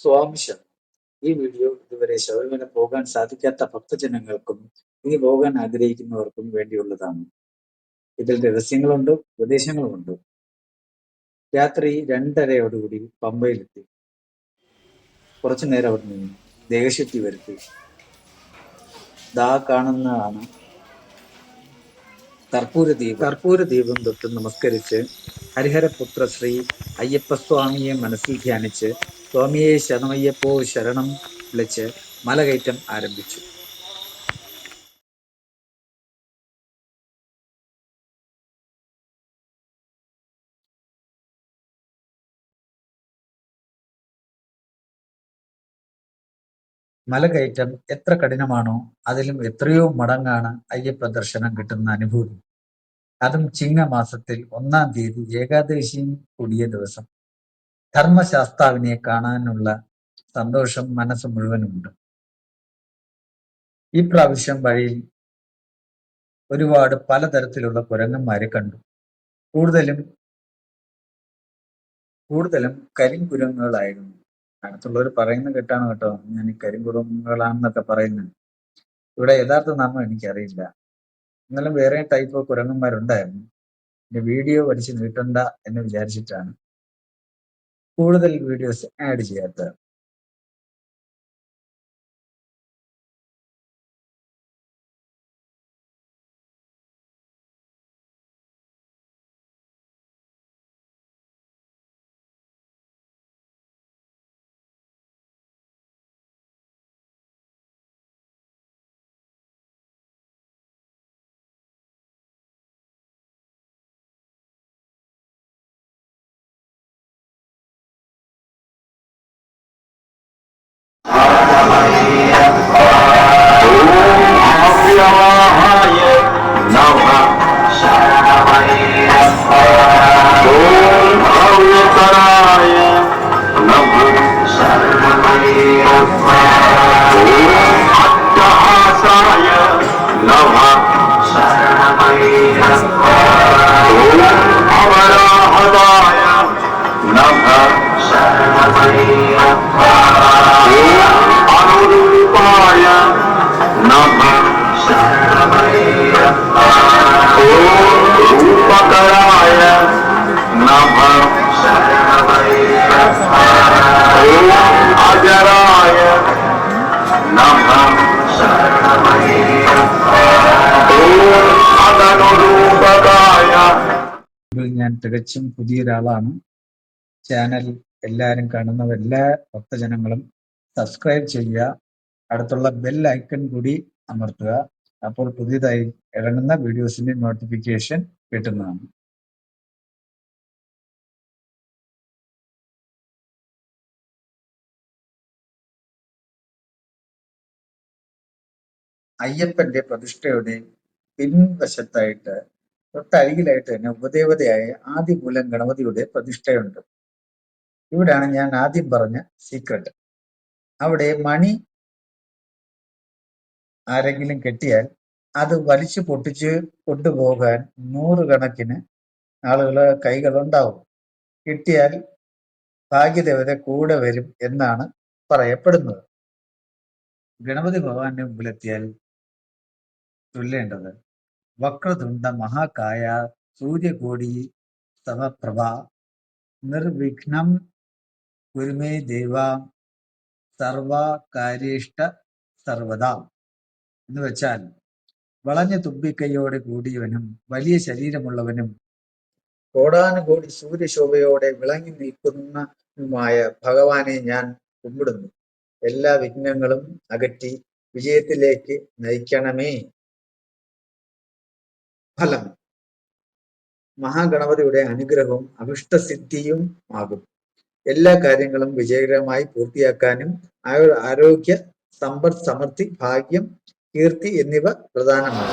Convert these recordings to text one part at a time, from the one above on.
സ്വാംശം. ഈ വീഡിയോ ഇതുവരെ ശബരിമല പോകാൻ സാധിക്കാത്ത ഭക്തജനങ്ങൾക്കും ഇനി പോകാൻ ആഗ്രഹിക്കുന്നവർക്കും വേണ്ടിയുള്ളതാണ്. ഇതിൽ രഹസ്യങ്ങളുണ്ട്, ഉപദേശങ്ങളുമുണ്ട്. രാത്രി 2:30 പമ്പയിലെത്തി. കുറച്ചു നേരം അവിടെ നിന്ന് ദേഹശുദ്ധി വരുത്തി. ദാ കാണുന്നതാണ് കർപ്പൂരദീപം തൊട്ട് നമസ്കരിച്ച് ഹരിഹരപുത്ര ശ്രീ അയ്യപ്പസ്വാമിയെ മനസ്സിൽ ധ്യാനിച്ച് സ്വാമിയെ ശരണമയ്യപ്പോ ശരണം വിളിച്ച് മലകയറ്റം ആരംഭിച്ചു. മലകയറ്റം എത്ര കഠിനമാണോ അതിലും എത്രയോ മടങ്ങാണ് അയ്യപ്പ ദർശനം കിട്ടുന്ന അനുഭൂതി. അതും ചിങ്ങമാസത്തിൽ 1-ാം തീയതി ഏകാദശിയും കൂടിയ ദിവസം. ധർമ്മശാസ്താവിനെ കാണാനുള്ള സന്തോഷം മനസ്സ് മുഴുവനുമുണ്ട്. ഈ പ്രാവശ്യം വഴിയിൽ ഒരുപാട് പലതരത്തിലുള്ള കുരങ്ങന്മാരെ കണ്ടു. കൂടുതലും കരിങ്കുരങ്ങുകളായിരുന്നു. അടുത്തുള്ളവർ പറയുന്ന കേട്ടാണ് കേട്ടോ ഞാൻ ഈ കരിങ്കുരങ്ങുകളാണെന്നൊക്കെ പറയുന്നത്. ഇവിടെ യഥാർത്ഥ നാമം എനിക്കറിയില്ല. എന്നാലും വേറെ ടൈപ്പ് കുരങ്ങന്മാരുണ്ടായിരുന്നു. എന്റെ വീഡിയോ വലിച്ചു നീട്ടണ്ട എന്ന് വിചാരിച്ചിട്ടാണ് കൂടുതൽ വീഡിയോസ് ആഡ് ചെയ്യാത്തത്. ഞാൻ തികച്ചും പുതിയൊരാളാണ്. ചാനൽ എല്ലാവരും കാണുന്ന എല്ലാ ഭക്തജനങ്ങളും സബ്സ്ക്രൈബ് ചെയ്യുക. അടുത്തുള്ള ബെൽ ഐക്കൺ കൂടി അമർത്തുക. അപ്പോൾ പുതിയതായി ഇറങ്ങുന്ന വീഡിയോസിന്റെ നോട്ടിഫിക്കേഷൻ കിട്ടുന്നതാണ്. അയ്യപ്പന്റെ പ്രതിഷ്ഠയുടെ പിൻവശത്തായിട്ട് തൊട്ടരികിലായിട്ട് തന്നെ ഉപദേവതയായ ആദിമൂലം ഗണപതിയുടെ പ്രതിഷ്ഠയുണ്ട്. ഇവിടെയാണ് ഞാൻ ആദ്യം പറഞ്ഞ സീക്രട്ട്. അവിടെ മണി ആരെങ്കിലും കെട്ടിയാൽ അത് വലിച്ചു പൊട്ടിച്ച് കൊണ്ടുപോകാൻ 100 കണക്കിന് ആളുകള് കൈകളുണ്ടാവും. കിട്ടിയാൽ ഭാഗ്യദേവത കൂടെ വരും എന്നാണ് പറയപ്പെടുന്നത്. ഗണപതി ഭഗവാന്റെ മുമ്പിലെത്തിയാൽ ചൊല്ലേണ്ടത് വക്രതുണ്ട മഹാകായ സൂര്യകോടി സമപ്രഭ നിർവിഘ്നം കുരുമേ ദേവ സർവകാര്യേഷ്ട സർവദാ എന്ന് വെച്ചാൽ വളഞ്ഞ തുമ്പിക്കൈയോടെ കൂടിയവനും വലിയ ശരീരമുള്ളവനും കോടാനുകോടി സൂര്യശോഭയോടെ വിളങ്ങി നിൽക്കുന്നതുമായ ഭഗവാനെ ഞാൻ കുമ്പിടുന്നു. എല്ലാ വിഘ്നങ്ങളും അകറ്റി വിജയത്തിലേക്ക് നയിക്കണമേ. ഫലം: മഹാഗണപതിയുടെ അനുഗ്രഹവും അഭിഷ്ടസിദ്ധിയും ആകും. എല്ലാ കാര്യങ്ങളും വിജയകരമായി പൂർത്തിയാക്കാനും ആരോഗ്യ, സമ്പദ് സമൃദ്ധി, ഭാഗ്യം, കീർത്തി എന്നിവ പ്രധാനമാണ്.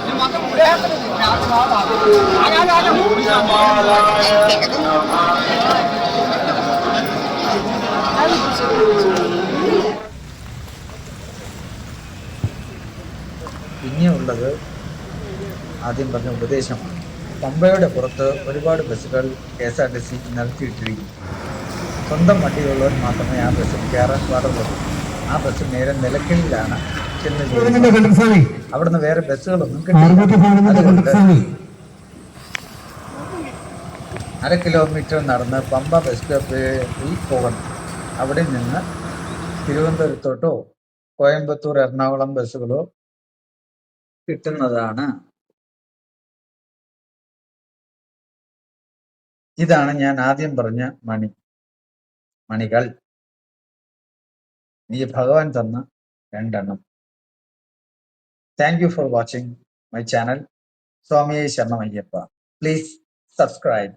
പിന്നെയുള്ളത് ആദ്യം പറഞ്ഞ ഉപദേശമാണ്. പമ്പയുടെ പുറത്ത് ഒരുപാട് ബസ്സുകൾ KSRTC നിർത്തിയിട്ടിരിക്കും. സ്വന്തം വണ്ടിയുള്ളവർ മാത്രമേ ആ ബസ്സിൽ കയറാൻ പാടുള്ളൂ. ആ ബസ് നേരെ നിലയ്ക്കലിലാണ് ചെന്ന് ചേരുന്നത്. അവിടുന്ന് വേറെ ബസ്സുകളൊന്നും കിട്ടില്ല. അതുകൊണ്ട് 1/2 കിലോമീറ്റർ നടന്ന് പമ്പ ബസ് സ്റ്റോപ്പിൽ പോകണം. അവിടെ നിന്ന് തിരുവനന്തപുരത്തോട്ടോ കോയമ്പത്തൂർ, എറണാകുളം ബസ്സുകളോ കിട്ടുന്നതാണ്. ഇതാണ് ഞാൻ ആദ്യം പറഞ്ഞ മണികൾ. ഈ ഭഗവാൻ തന്ന 2 എണ്ണം. Thank you for watching my channel. സ്വാമിയേ ശരണമയ്യപ്പ. Please subscribe.